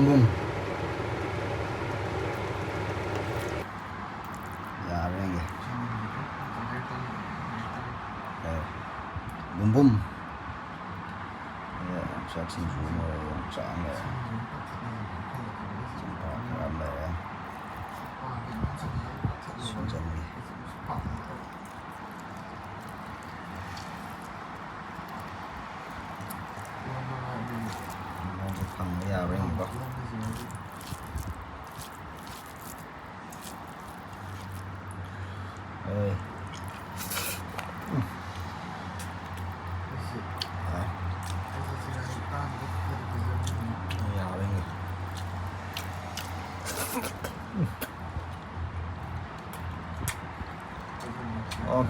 bum. Yarengi. Bum bum. Chắc xin chú rồi chán này. Chẳng phải làm này. Xuống chân đi. Nó phẳng cái yarengi bác. Ơi. Yarengi. On.